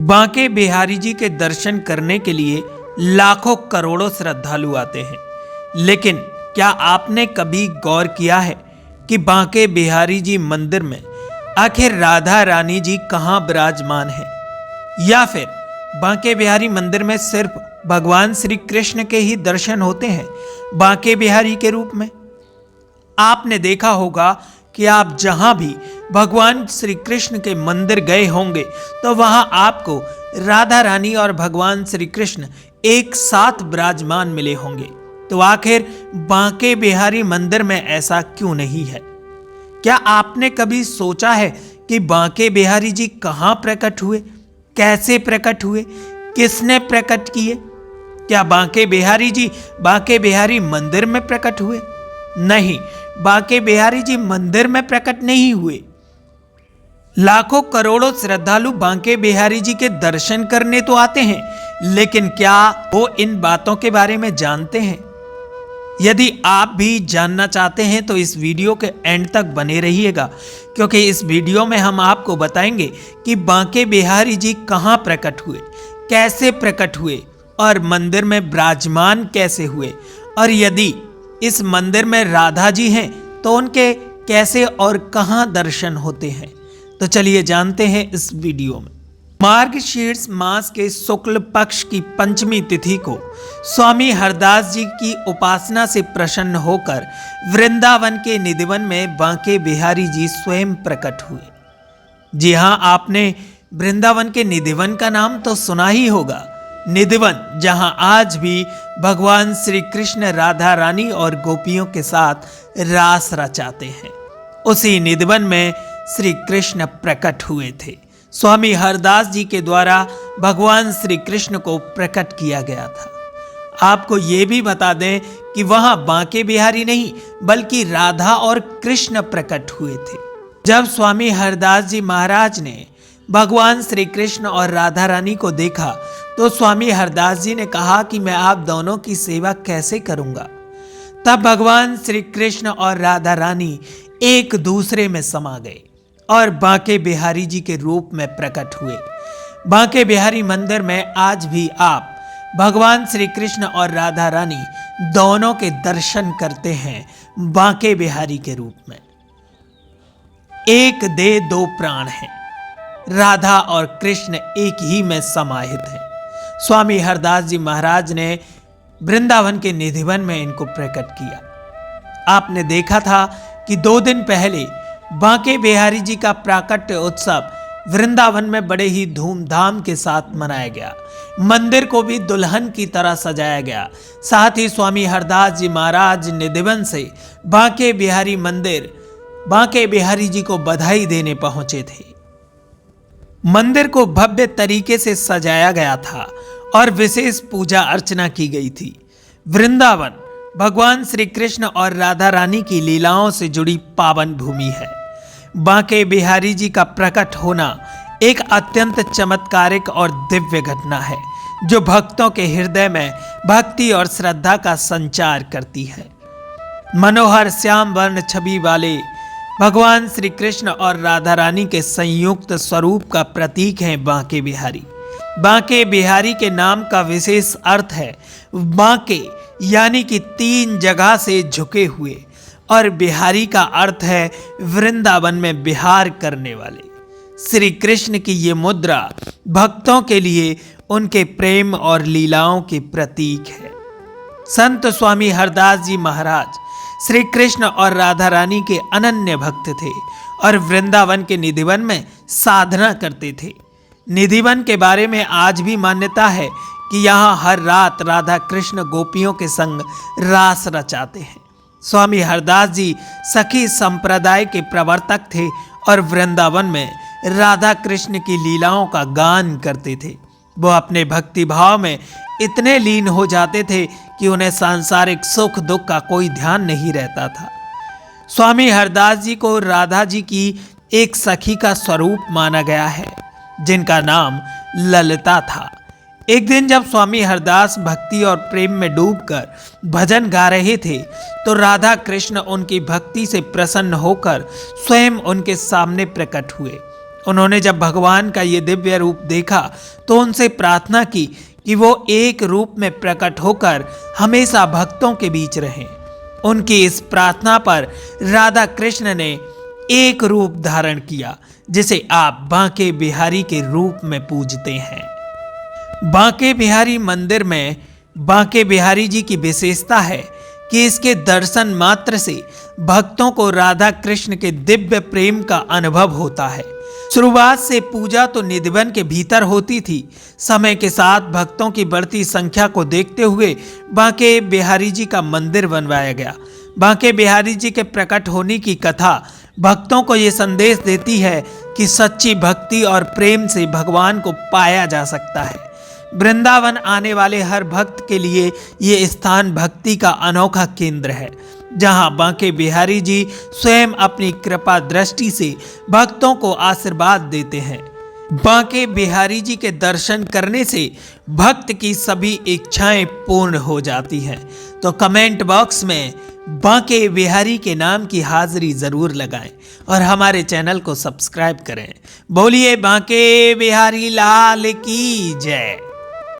बांके बिहारी जी के दर्शन करने के लिए लाखों करोड़ों श्रद्धालु आते हैं, लेकिन क्या आपने कभी गौर किया है कि बांके बिहारी जी मंदिर में आखिर राधा रानी जी कहाँ विराजमान है? या फिर बांके बिहारी मंदिर में सिर्फ भगवान श्री कृष्ण के ही दर्शन होते हैं बांके बिहारी के रूप में? आपने देखा होगा कि आप जहां भी भगवान श्री कृष्ण के मंदिर गए होंगे तो वहां आपको राधा रानी और भगवान श्री कृष्ण एक साथ विराजमान मिले होंगे। तो आखिर बांके बिहारी मंदिर में ऐसा क्यों नहीं है? क्या आपने कभी सोचा है कि बांके बिहारी जी कहां प्रकट हुए, कैसे प्रकट हुए, किसने प्रकट किए? क्या बांके बिहारी जी बांके बिहारी मंदिर में प्रकट हुए? नहीं, बांके बिहारी जी मंदिर में प्रकट नहीं हुए। लाखों करोड़ों श्रद्धालु बांके बिहारी जी के दर्शन करने तो आते हैं, लेकिन क्या वो इन बातों के बारे में जानते हैं? यदि आप भी जानना चाहते हैं तो इस वीडियो के एंड तक बने रहिएगा, क्योंकि इस वीडियो में हम आपको बताएंगे कि बांके बिहारी जी कहां प्रकट हुए, कैसे प्रकट हुए और मंदिर में विराजमान कैसे हुए, और यदि इस मंदिर में राधा जी हैं तो उनके कैसे और कहां दर्शन होते हैं। तो चलिए जानते हैं इस वीडियो में। मार्गशीर्ष मास के शुक्ल पक्ष की पंचमी तिथि को स्वामी हरदास जी की उपासना से प्रसन्न होकर वृंदावन के निधिवन में बांके बिहारी जी स्वयं प्रकट हुए। जी हां, आपने वृंदावन के निधिवन का नाम तो सुना ही होगा। निधिवन, जहां आज भी भगवान श्री कृष्ण राधा रानी और गोपियों के साथ रास रचाते हैं, उसी निधिवन में श्री कृष्ण प्रकट हुए थे। स्वामी हरदास जी के द्वारा भगवान श्री कृष्ण को प्रकट किया गया था। आपको ये भी बता दें कि वहां बांके बिहारी नहीं बल्कि राधा और कृष्ण प्रकट हुए थे। जब स्वामी हरदास जी महाराज ने भगवान श्री कृष्ण और राधा रानी को देखा तो स्वामी हरदास जी ने कहा कि मैं आप दोनों की सेवा कैसे करूंगा। तब भगवान श्री कृष्ण और राधा रानी एक दूसरे में समा गए और बांके बिहारी जी के रूप में प्रकट हुए। बांके बिहारी मंदिर में आज भी आप भगवान श्री कृष्ण और राधा रानी दोनों के दर्शन करते हैं बांके बिहारी के रूप में। एक दे दो प्राण हैं, राधा और कृष्ण एक ही में समाहित हैं। स्वामी हरदास जी महाराज ने वृंदावन के निधिवन में इनको प्रकट किया। आपने देखा था कि 2 दिन पहले बांके बिहारी जी का प्राकट्य उत्सव वृंदावन में बड़े ही धूमधाम के साथ मनाया गया। मंदिर को भी दुल्हन की तरह सजाया गया। साथ ही स्वामी हरदास जी महाराज निधिवन से बांके बिहारी मंदिर बांके बिहारी जी को बधाई देने पहुंचे थे। मंदिर को भव्य तरीके से सजाया गया था और विशेष पूजा अर्चना की गई थी। वृंदावन भगवान श्री कृष्ण और राधा रानी की लीलाओं से जुड़ी पावन भूमि है। बांके बिहारी जी का प्रकट होना एक अत्यंत चमत्कारिक और दिव्य घटना है, जो भक्तों के हृदय में भक्ति और श्रद्धा का संचार करती है। मनोहर श्याम वर्ण छवि वाले भगवान श्री कृष्ण और राधा रानी के संयुक्त स्वरूप का प्रतीक है बांके बिहारी। बांके बिहारी के नाम का विशेष अर्थ है बांके, यानी कि 3 जगह से झुके हुए, और बिहारी का अर्थ है वृंदावन में विहार करने वाले। श्री कृष्ण की ये मुद्रा भक्तों के लिए उनके प्रेम और लीलाओं के प्रतीक है। संत स्वामी हरदास जी महाराज श्री कृष्ण और राधा रानी के अनन्य भक्त थे और वृंदावन के निधिवन में साधना करते थे। निधिवन के बारे में आज भी मान्यता है कि यहाँ हर रात राधा कृष्ण गोपियों के संग रास रचाते हैं। स्वामी हरदास जी सखी संप्रदाय के प्रवर्तक थे और वृंदावन में राधा कृष्ण की लीलाओं का गान करते थे। वो अपने भक्ति भाव में इतने लीन हो जाते थे कि उन्हें सांसारिक सुख दुख का कोई ध्यान नहीं रहता था। स्वामी हरदास जी को राधा जी की एक सखी का स्वरूप माना गया है, जिनका नाम ललिता था। एक दिन जब स्वामी हरदास भक्ति और प्रेम में डूबकर भजन गा रहे थे तो राधा कृष्ण उनकी भक्ति से प्रसन्न होकर स्वयं उनके सामने प्रकट हुए उन्होंने जब भगवान का ये दिव्य रूप देखा तो उनसे प्रार्थना की कि वो एक रूप में प्रकट होकर हमेशा भक्तों के बीच रहें। उनकी इस प्रार्थना पर राधा कृष्ण ने एक रूप धारण किया, जिसे आप बांके बिहारी के रूप में पूजते हैं। बांके बिहारी मंदिर में बांके बिहारी जी की विशेषता है कि इसके दर्शन मात्र से भक्तों को राधा कृष्ण के दिव्य प्रेम का अनुभव होता है। शुरुआत से पूजा तो निधिवन के भीतर होती थी। समय के साथ भक्तों की बढ़ती संख्या को देखते हुए बांके बिहारी जी का मंदिर बनवाया गया। बांके बिहारी जी के प्रकट होने की कथा भक्तों को ये संदेश देती है कि सच्ची भक्ति और प्रेम से भगवान को पाया जा सकता है। वृंदावन आने वाले हर भक्त के लिए ये स्थान भक्ति का अनोखा केंद्र है, जहां बांके बिहारी जी स्वयं अपनी कृपा दृष्टि से भक्तों को आशीर्वाद देते हैं। बांके बिहारी जी के दर्शन करने से भक्त की सभी इच्छाएं पूर्ण हो जाती हैं। तो कमेंट बॉक्स में बांके बिहारी के नाम की हाजिरी जरूर लगाएं और हमारे चैनल को सब्सक्राइब करें। बोलिए बांके बिहारी लाल की जय।